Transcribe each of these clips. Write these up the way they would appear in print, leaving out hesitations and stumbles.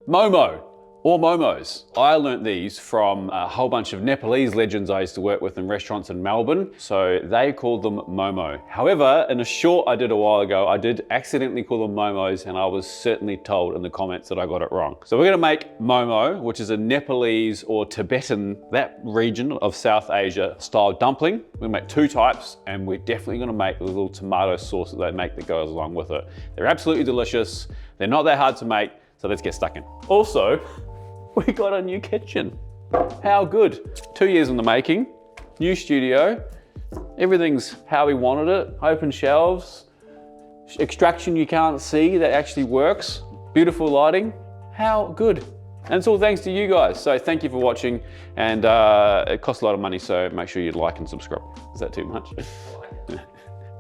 Momo, or momos. I learnt these from a whole bunch of Nepalese legends I used to work with in restaurants in Melbourne, so they called them momo. However, in a short I did a while ago, I did accidentally call them momos, and I was certainly told in the comments that I got it wrong. So we're gonna make momo, which is a Nepalese or Tibetan, that region of South Asia style dumpling. We're gonna make two types, and we're definitely gonna make the little tomato sauce that they make that goes along with it. They're absolutely delicious. They're not that hard to make, so let's get stuck in. Also, we got a new kitchen. How good. 2 years in the making, new studio, everything's how we wanted it, open shelves, extraction you can't see that actually works, beautiful lighting, how good. And it's all thanks to you guys, so thank you for watching, and it costs a lot of money, so make sure you like and subscribe. Is that too much?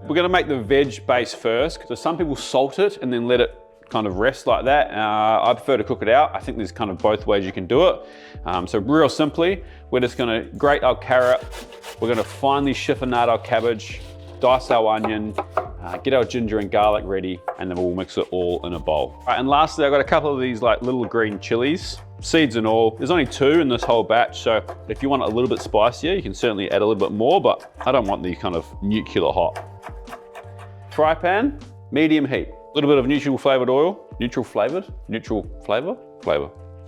We're gonna make the veg base first, so some people salt it and then let it kind of rest like that. I prefer to cook it out. I think there's kind of both ways you can do it. So real simply, we're just gonna grate our carrot, we're gonna finely chiffonade our cabbage, dice our onion, get our ginger and garlic ready, and then we'll mix it all in a bowl. All right, and lastly, I've got a couple of these like little green chilies, seeds and all. There's only 2 in this whole batch, so if you want it a little bit spicier, you can certainly add a little bit more, but I don't want the kind of nuclear hot. Fry pan, medium heat. A little bit of neutral flavored oil, neutral flavor.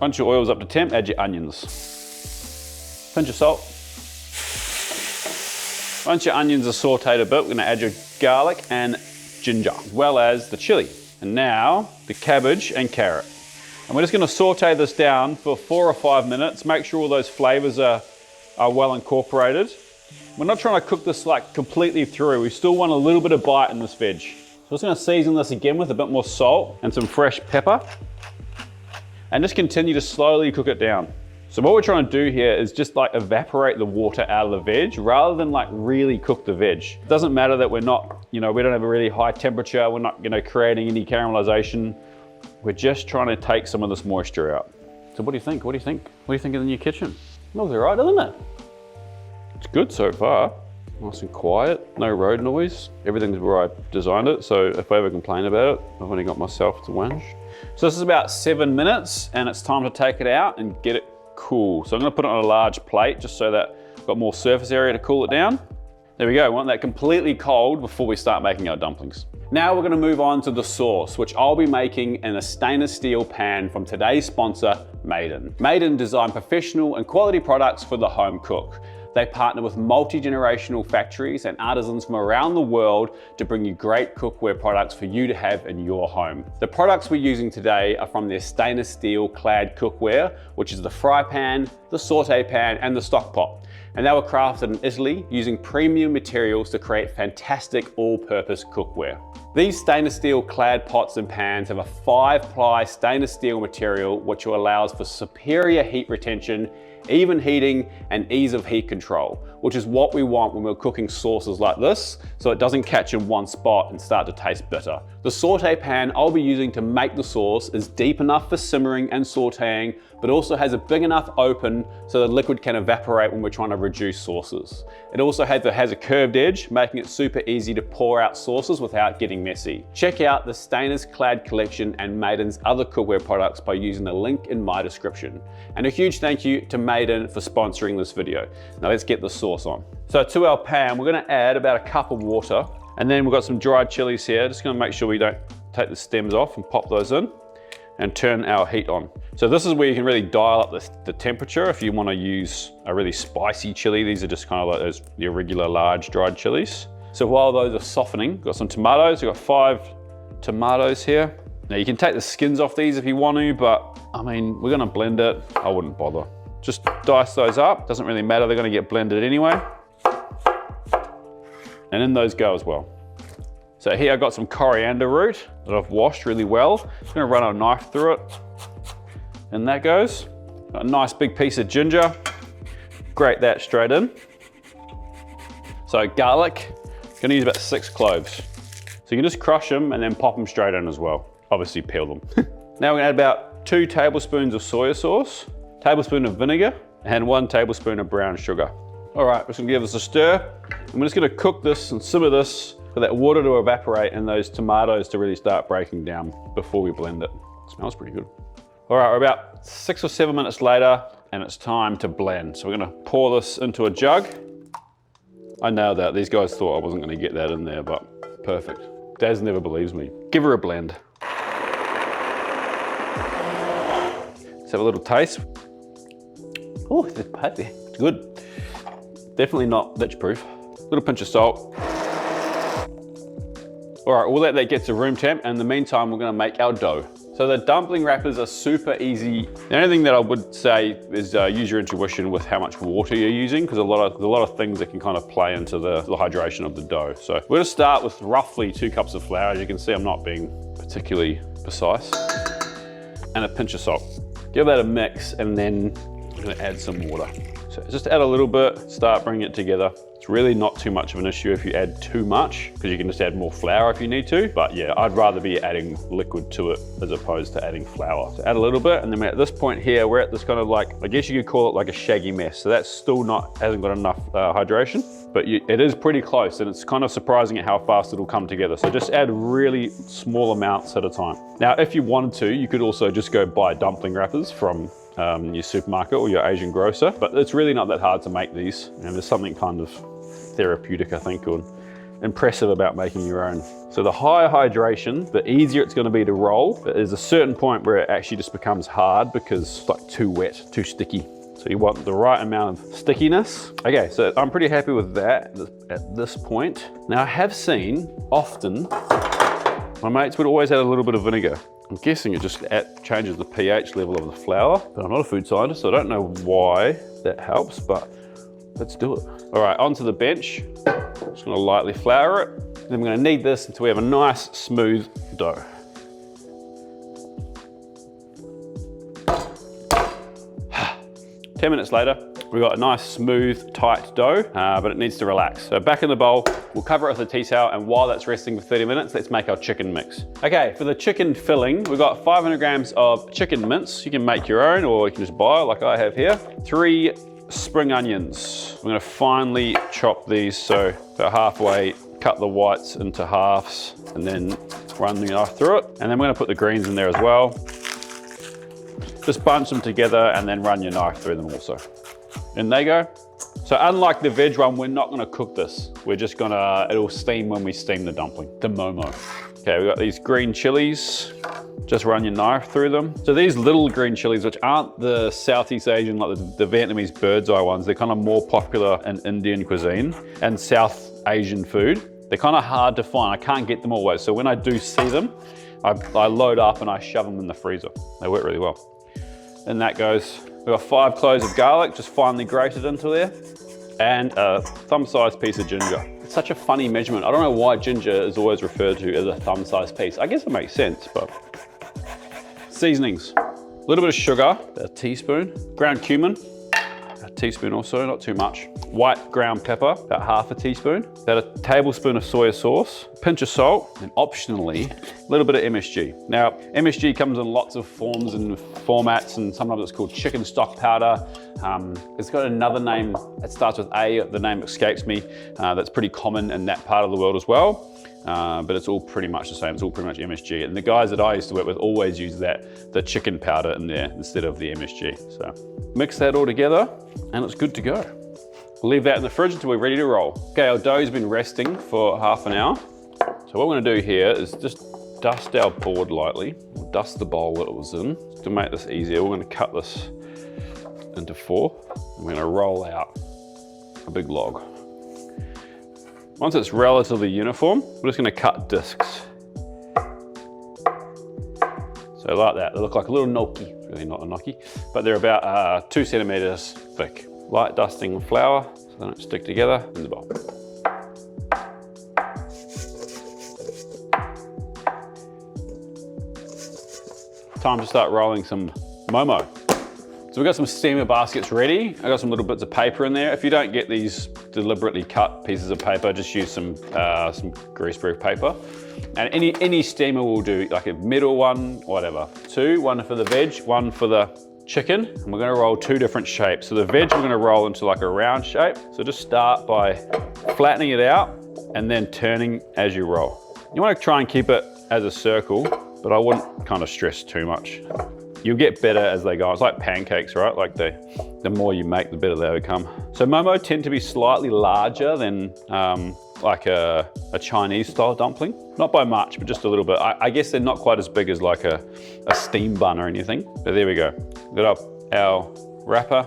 Once your oil's up to temp, add your onions. Pinch of salt. Once your onions are sauteed a bit, we're gonna add your garlic and ginger, as well as the chili. And now, the cabbage and carrot. And we're just gonna saute this down for 4 or 5 minutes, make sure all those flavors are well incorporated. We're not trying to cook this like completely through, we still want a little bit of bite in this veg. So I'm just gonna season this again with a bit more salt and some fresh pepper, and just continue to slowly cook it down. So what we're trying to do here is just like evaporate the water out of the veg rather than like really cook the veg. It doesn't matter that we're not, we don't have a really high temperature, we're not creating any caramelization. We're just trying to take some of this moisture out. So what do you think? What do you think? What do you think of the new kitchen? Looks all right, doesn't it? It's good so far. Nice and quiet, no road noise. Everything's where I designed it, so if I ever complain about it, I've only got myself to whinge. So this is about 7 minutes, and it's time to take it out and get it cool. So I'm gonna put it on a large plate just so that I've got more surface area to cool it down. There we go, we want that completely cold before we start making our dumplings. Now we're gonna move on to the sauce, which I'll be making in a stainless steel pan from today's sponsor, Maiden. Maiden design professional and quality products for the home cook. They partner with multi-generational factories and artisans from around the world to bring you great cookware products for you to have in your home. The products we're using today are from their stainless steel clad cookware, which is the fry pan, the saute pan, and the stock pot. And they were crafted in Italy using premium materials to create fantastic all-purpose cookware. These stainless steel clad pots and pans have a 5-ply stainless steel material which allows for superior heat retention, even heating, and ease of heat control, which is what we want when we're cooking sauces like this, so it doesn't catch in one spot and start to taste bitter. The saute pan I'll be using to make the sauce is deep enough for simmering and sauteing, but also has a big enough open so the liquid can evaporate when we're trying to reduce sauces. It also has a curved edge, making it super easy to pour out sauces without getting messy. Check out the Stainless Clad collection and Maiden's other cookware products by using the link in my description. And a huge thank you to Maiden for sponsoring this video. Now let's get the sauce on. So to our pan, we're gonna add about a cup of water, and then we've got some dried chilies here. Just gonna make sure we don't take the stems off and pop those in, and turn our heat on. So this is where you can really dial up the temperature if you want to use a really spicy chili. These are just kind of like those the regular large dried chilies. So while those are softening, we've got some tomatoes. We've got 5 tomatoes here. Now you can take the skins off these if you want to, but I mean, we're gonna blend it. I wouldn't bother. Just dice those up. Doesn't really matter, they're gonna get blended anyway. And in those go as well. So here I've got some coriander root that I've washed really well. Just gonna run a knife through it. And that goes. Got a nice big piece of ginger. Grate that straight in. So garlic, gonna use about 6 cloves. So you can just crush them and then pop them straight in as well. Obviously peel them. Now we're gonna add about 2 tablespoons of soy sauce, tablespoon of vinegar, and 1 tablespoon of brown sugar. All right, we're just gonna give this a stir. And we're just gonna cook this and simmer this for that water to evaporate and those tomatoes to really start breaking down before we blend it. It smells pretty good. All right, we're about 6 or 7 minutes later and it's time to blend. So we're gonna pour this into a jug. I nailed that. These guys thought I wasn't gonna get that in there, but perfect. Daz never believes me. Give her a blend. Let's have a little taste. Oh, it's pipey. It's good. Definitely not ditch proof. Little pinch of salt. All right, we'll let that get to room temp, and in the meantime, we're gonna make our dough. So the dumpling wrappers are super easy. The only thing that I would say is use your intuition with how much water you're using, because there's a lot of things that can kind of play into the hydration of the dough. So we're gonna start with roughly 2 cups of flour. As you can see, I'm not being particularly precise. And a pinch of salt. Give that a mix, and then I'm gonna add some water. So just add a little bit, start bringing it together. It's really not too much of an issue if you add too much, because you can just add more flour if you need to. But yeah, I'd rather be adding liquid to it as opposed to adding flour. So add a little bit, and then at this point here, we're at this kind of like, I guess you could call it like a shaggy mess. So that's still hasn't got enough hydration, but it is pretty close, and it's kind of surprising at how fast it'll come together. So just add really small amounts at a time. Now, if you wanted to, you could also just go buy dumpling wrappers from your supermarket or your Asian grocer, but it's really not that hard to make these. And there's something kind of therapeutic, I think, or impressive about making your own. So the higher hydration, the easier it's going to be to roll. But there's a certain point where it actually just becomes hard because it's like too wet, too sticky. So you want the right amount of stickiness. Okay, so I'm pretty happy with that at this point. Now I have seen often, my mates would always add a little bit of vinegar. I'm guessing it just changes the pH level of the flour, but I'm not a food scientist, so I don't know why that helps, but let's do it. All right, onto the bench. Just gonna lightly flour it. Then we're gonna knead this until we have a nice, smooth dough. Ten minutes later, we've got a nice, smooth, tight dough, but it needs to relax. So back in the bowl, we'll cover it with a tea towel, and while that's resting for 30 minutes, let's make our chicken mix. Okay, for the chicken filling, we've got 500 grams of chicken mince. You can make your own, or you can just buy it like I have here. 3 spring onions. I'm gonna finely chop these, so about halfway, cut the whites into halves, and then run the knife through it. And then we're gonna put the greens in there as well. Just bunch them together and then run your knife through them also. In they go. So unlike the veg one, we're not gonna cook this. We're just gonna, it'll steam when we steam the dumpling, the momo. Okay, we've got these green chilies. Just run your knife through them. So these little green chilies, which aren't the Southeast Asian, like the Vietnamese bird's eye ones, they're kind of more popular in Indian cuisine and South Asian food. They're kind of hard to find. I can't get them always. So when I do see them, I load up and I shove them in the freezer. They work really well. And that goes, we've got 5 cloves of garlic, just finely grated into there, and a thumb-sized piece of ginger. It's such a funny measurement. I don't know why ginger is always referred to as a thumb-sized piece. I guess it makes sense, but. Seasonings. A little bit of sugar, a teaspoon. Ground cumin, a teaspoon also, not too much. White ground pepper, about half a teaspoon. About a tablespoon of soy sauce, pinch of salt, and optionally, a little bit of MSG. Now, MSG comes in lots of forms and formats, and sometimes it's called chicken stock powder. It's got another name that starts with A, the name escapes me, that's pretty common in that part of the world as well. But it's all pretty much the same. It's all pretty much MSG. And the guys that I used to work with always use the chicken powder in there instead of the MSG. So mix that all together and it's good to go. We'll leave that in the fridge until we're ready to roll. Okay, our dough's been resting for half an hour. So what we're gonna do here is just dust our board lightly, dust the bowl that it was in. To make this easier, we're gonna cut this into 4. And we're gonna roll out a big log. Once it's relatively uniform, we're just gonna cut discs. So like that, they look like a little gnocchi. It's really not a gnocchi, but they're about 2 centimeters thick. Light dusting of flour, so they don't stick together in the bowl. Time to start rolling some momo. So we've got some steamer baskets ready. I got some little bits of paper in there. If you don't get these deliberately cut pieces of paper, just use some greaseproof paper. And any steamer will do, like a middle one, whatever. 2, one for the veg, one for the chicken. And we're gonna roll 2 different shapes. So the veg we're gonna roll into like a round shape. So just start by flattening it out and then turning as you roll. You wanna try and keep it as a circle, but I wouldn't kind of stress too much. You'll get better as they go. It's like pancakes, right? Like the more you make, the better they become. So momo tend to be slightly larger than like a Chinese style dumpling. Not by much, but just a little bit. I guess they're not quite as big as like a steam bun or anything. But there we go. Got up our wrapper,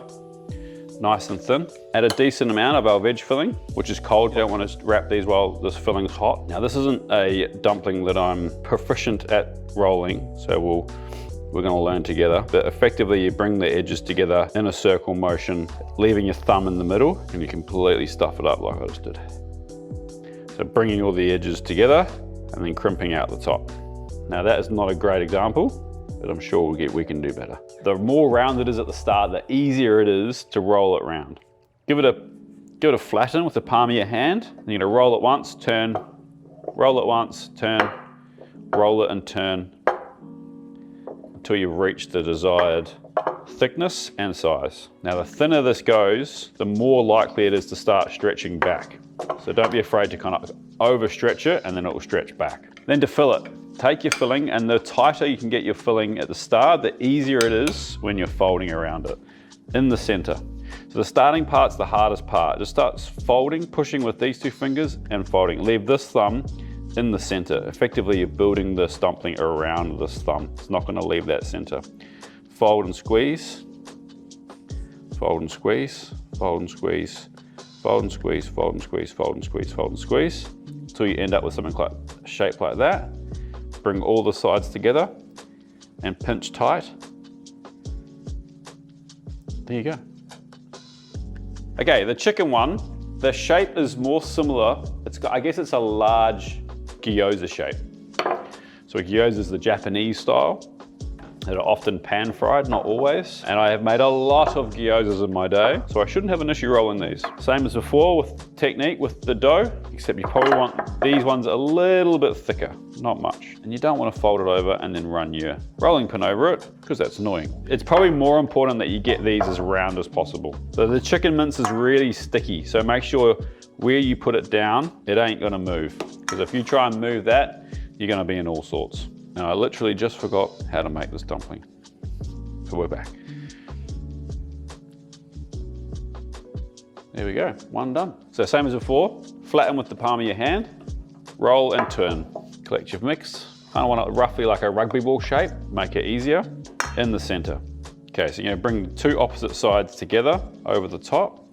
nice and thin. Add a decent amount of our veg filling, which is cold. You don't want to wrap these while this filling's hot. Now this isn't a dumpling that I'm proficient at rolling, so we're gonna learn together. But effectively you bring the edges together in a circle motion, leaving your thumb in the middle, and you completely stuff it up like I just did. So bringing all the edges together and then crimping out the top. Now that is not a great example, but I'm sure we can do better. The more round it is at the start, the easier it is to roll it round. Give it a flatten with the palm of your hand. And you're gonna roll it once, turn, roll it once, turn, roll it and turn until you've reached the desired thickness and size. Now the thinner this goes, the more likely it is to start stretching back. So don't be afraid to kind of overstretch it and then it will stretch back. Then to fill it, take your filling, and the tighter you can get your filling at the start, the easier it is when you're folding around it in the center. So the starting part's the hardest part. Just start folding, pushing with these two fingers and folding. Leave this thumb in the center. Effectively, you're building this dumpling around this thumb. It's not going to leave that center. Fold and squeeze, fold and squeeze, fold and squeeze, fold and squeeze, fold and squeeze, fold and squeeze, fold and squeeze, until you end up with something like a shape like that. Bring all the sides together and pinch tight. There you go. Okay, the chicken one, the shape is more similar. I guess it's a large gyoza shape. So gyoza is the Japanese style that are often pan fried, not always. And I have made a lot of gyozas in my day, so I shouldn't have an issue rolling these. Same as before with technique with the dough, except you probably want these ones a little bit thicker, not much. And you don't want to fold it over and then run your rolling pin over it, because that's annoying. It's probably more important that you get these as round as possible. So the chicken mince is really sticky, so make sure where you put it down, it ain't gonna move. Because if you try and move that, you're gonna be in all sorts. Now I literally just forgot how to make this dumpling. So we're back. There we go, one done. So same as before, flatten with the palm of your hand, roll and turn. Collect your mix. Kind of want it roughly like a rugby ball shape, make it easier, in the center. Okay, so you're gonna bring the two opposite sides together over the top,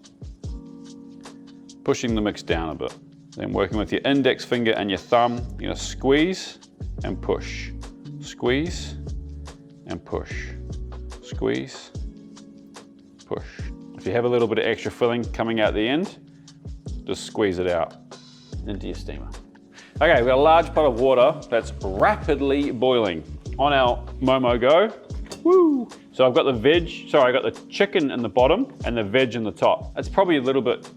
pushing the mix down a bit. Then working with your index finger and your thumb, you're gonna squeeze and push. Squeeze and push. Squeeze, push. If you have a little bit of extra filling coming out the end, just squeeze it out into your steamer. Okay, we've got a large pot of water that's rapidly boiling on our Momo Go. Woo! So I've got I got the chicken in the bottom and the veg in the top. It's probably a little bit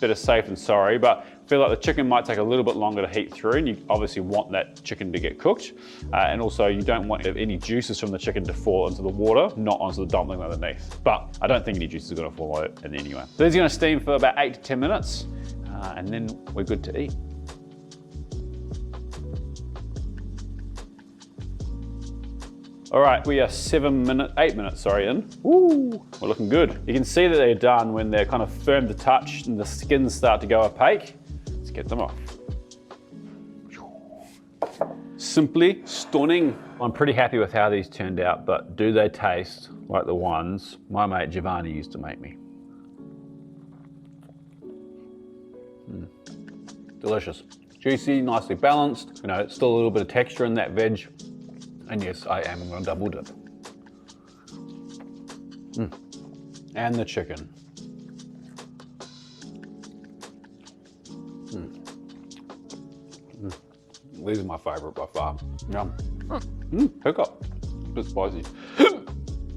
better safe than sorry, but I feel like the chicken might take a little bit longer to heat through, and you obviously want that chicken to get cooked. And also you don't want any juices from the chicken to fall into the water, not onto the dumpling underneath. But I don't think any juices are gonna fall out in anyway. So these are gonna steam for about 8 to 10 minutes, and then we're good to eat. All right, we are 8 minutes in. Woo, we're looking good. You can see that they're done when they're kind of firm to touch and the skins start to go opaque. Let's get them off. Simply stunning. I'm pretty happy with how these turned out, but do they taste like the ones my mate Giovanni used to make me? Delicious. Juicy, nicely balanced. You know, it's still a little bit of texture in that veg. And yes, I am going to double dip. And the chicken. These are my favorite by far. Yum. Hiccup. A bit spicy.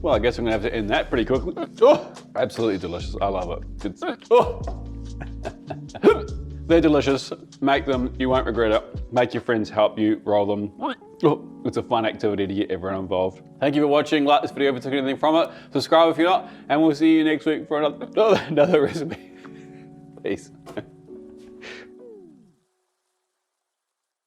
Well, I guess I'm going to have to end that pretty quickly. Oh, absolutely delicious. I love it. It's, oh. They're delicious. Make them. You won't regret it. Make your friends help you roll them. Oh, it's a fun activity to get everyone involved. Thank you for watching. Like this video if you took anything from it. Subscribe if you're not. And we'll see you next week for another recipe. Peace.